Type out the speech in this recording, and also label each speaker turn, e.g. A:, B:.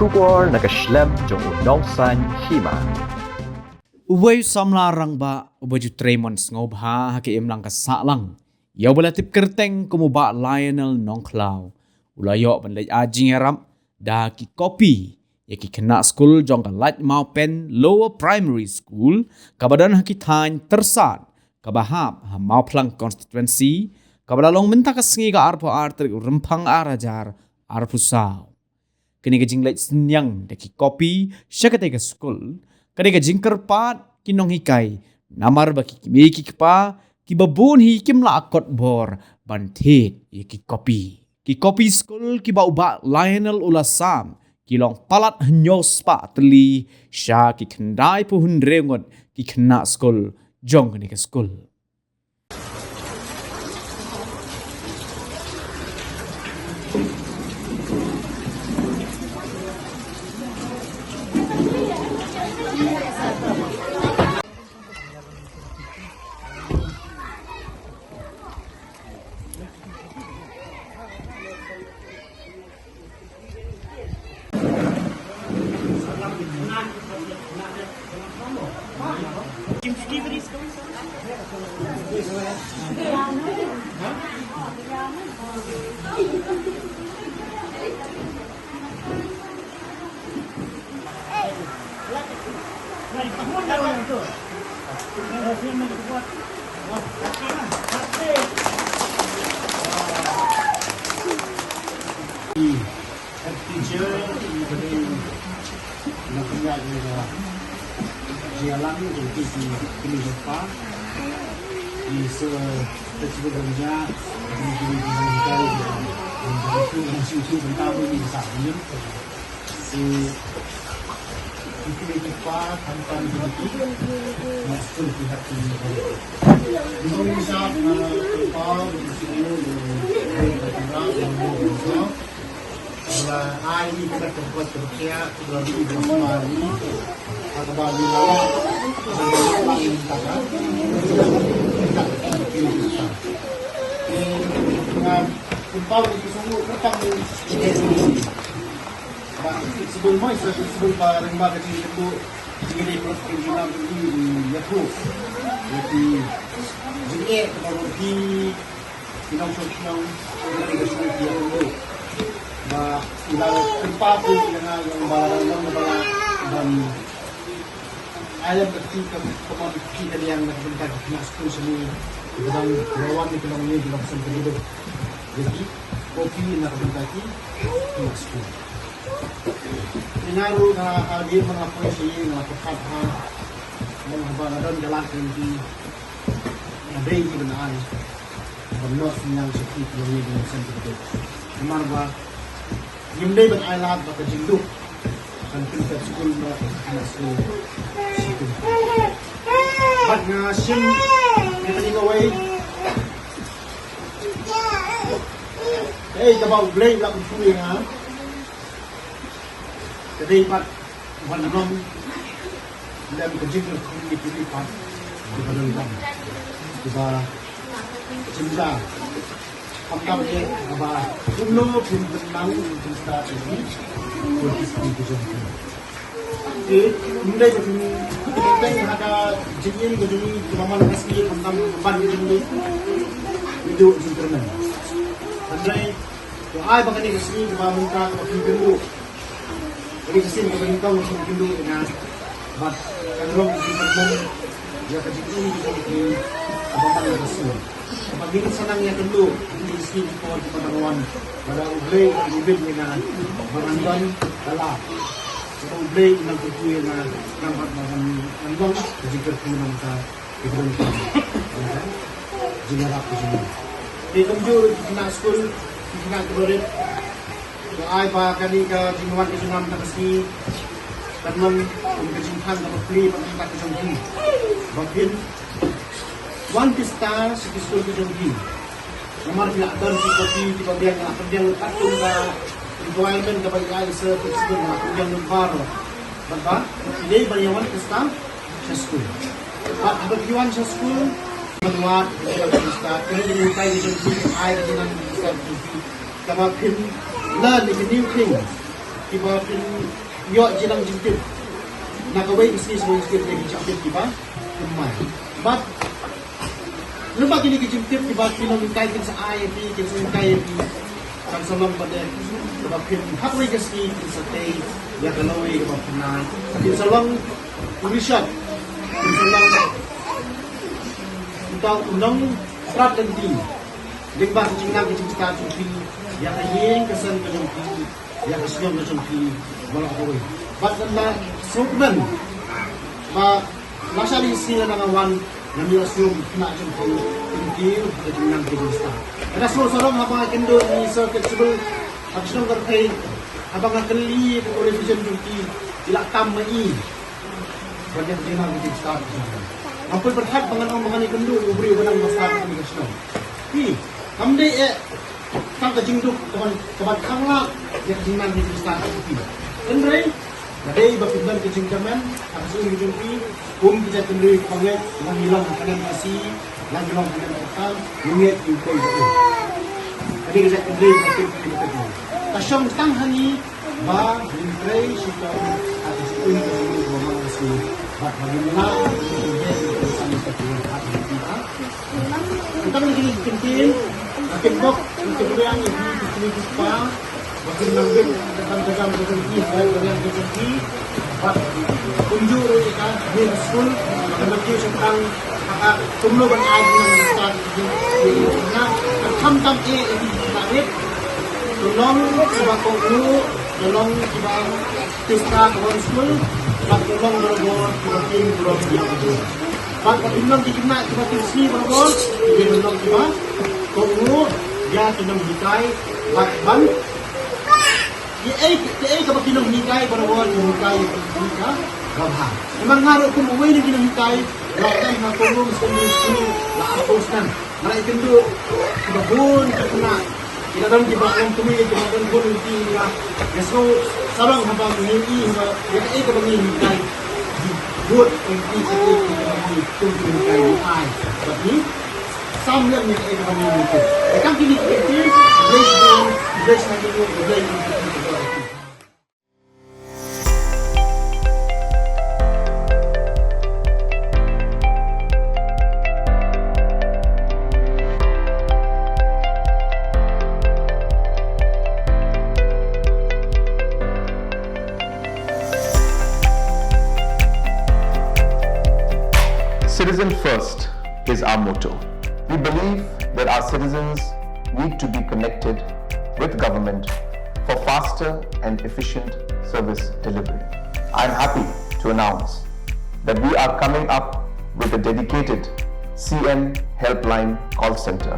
A: Shubor nakaslem jong unongsan Hima.
B: Uway samlarang ba ubaju Tremons ngobha hakiim lang kasalang. Yaw balatip kerteng kumuba Lionel Nongkhlaw. Ulayo banlay ajing yaram da ki Kopi. Yaki Khynnah Skul jong ka Laitmawpen Lower Primary School kabadan hakitain tersat kabahap Mawplang constituency kabadalong minta kasengi ka arpo arter rempang arajar arpusaw. Kini ka jinglait Synniang daki Kopi siya katay ka Skul kani ka jingkerpat kinong hikay namar baki kimiki pa kibabun hikim la akot bor bantit yaki Kopi. Ki Kopi Skul kiba uba Lionel ulasam kilong palat hanyos pa atli siya ki kendai puhun rengot ki Khynnah Skul jong kani ka Skul.
C: Sebelum mai sebelum barang barang itu ini perkembangan ini ya tu jadi jadi kalau di pinang pinang dari kesini dia dulu bah ilau tempat tu yang barang dan ayam kecil komoditi dari yang mereka Khynnah Skul sini dalam lawan di pinang ini dalam sampai itu jadi kopi nak berkaki Khynnah Skul. Inaru na dia mga polisi na pagkatha mga banadon galakin di na day di banaan banot niyang sakit yung yung sentito kumar ba yung day ban ay lahat ba kajindu kan Khynnah Skul na Khynnah Skul but nga sim kita away hey kabaw blame la kung tuwi nga jadi pat wanam dalam kerja ini pat di dalam kita cinta kamkam ni apa dulu pinjam cinta ini polis itu jadi mulai dari kita ada jenis begini cuma masih kamkam ban ini itu internet andai tu ai bagai ni sini cuma minta pinjam jadi kesini pemerintah mesti dulu dengan bat kalau kita ya kerja ini di abang yang resmi. Apabila senangnya dulu di sini pun pada kawan pada ublay ibig dengan barangan dalam. Ublay dengan kuih dengan nampak macam anggong jika kunang ta ibig jika rapi sini. Di tempat Khynnah Skul Khynnah Kulit ay pa kani ka jinuan ka junam na kasi tanman kung kajinhan na mapli pagkita ka junghi bagin one pista si Skul ka junghi namar pinakdan si Kopi di pagbiang na pagbiang atong ka requirement ka pag-ay sa Skul na pagbiang ng baro ba? Hindi ba yawan pista sa Skul at pagbiwan sa Skul manuat sa pista kaya dinukay ni junghi ay ka junam sa Kopi kapag learn the new things tiba pin yo jilang jintip nakaway isnis mo isnis lagi jintip tiba kumai but lumba kini jintip tiba pinong kai kin sa IAP kin sa IAP kan salam pada tiba pin halfway kasi kin sa tay ya kalaway tiba pinay kin salam Indonesia kin salam untuk undang serat dan tim Lingba sa China ke China chumpi ya ayeng kesan ke chumpi ya kesyom ke chumpi wala ko but na sukman ba nasa ni sila na ngawan na mi asum na chumpi hindi ke China ke China ada sorong habang kendo ni circuit sebel action kertai habang kali ko revision chumpi ila tamai bagian China ke China ampun berhak mengenang kendo ubri benang masalah ke China Hamdai sang ke jingduk kawan kangla yang jinan di desa itu. Kendrai, nadai bapindan ke jingdaman, akan ke jumpi, kita kendrai panggil, yang hilang kanan kasih, yang hilang kanan otak, menget yukai itu. Jadi kita kendrai bapin itu. Tasyong tang hani, ba kendrai sikap atas itu ke jingduk rumah kasih, bat bagaimana menjadi sama seperti hati kita. Kita begini penting. Akin bok, untuk yang ini lupa, makin langgeng dalam berhenti, dengan berhenti, unjuk kan di Skul, berhenti tentang tumbuh berada dengan start di mana, tam ini tarik, tolong sebab kau tolong sebab tista kawan Skul, tolong berbuat tim berbuat yang itu. Pak bilang kita kita tisi berbuat, dia bilang kita Kau dia kena hikai ban dia kalau kena hikai baru hikai hikai gabah memang ngaruh tu mewah ni kena hikai lakukan nak tolong sekali lah hapuskan mereka kena kita pun kena kita dalam di belakang tu ni kita pun nanti lah so sarang apa ini dia kalau ni hikai buat nanti kita tunggu hikai hikai tapi Some yang kita akan mengikuti. Akan kini kita brace lagi tu, brace lagi.
D: Citizen first is our motto. We believe that our citizens need to be connected with government for faster and efficient service delivery. I am happy to announce that we are coming up with a dedicated CM helpline call center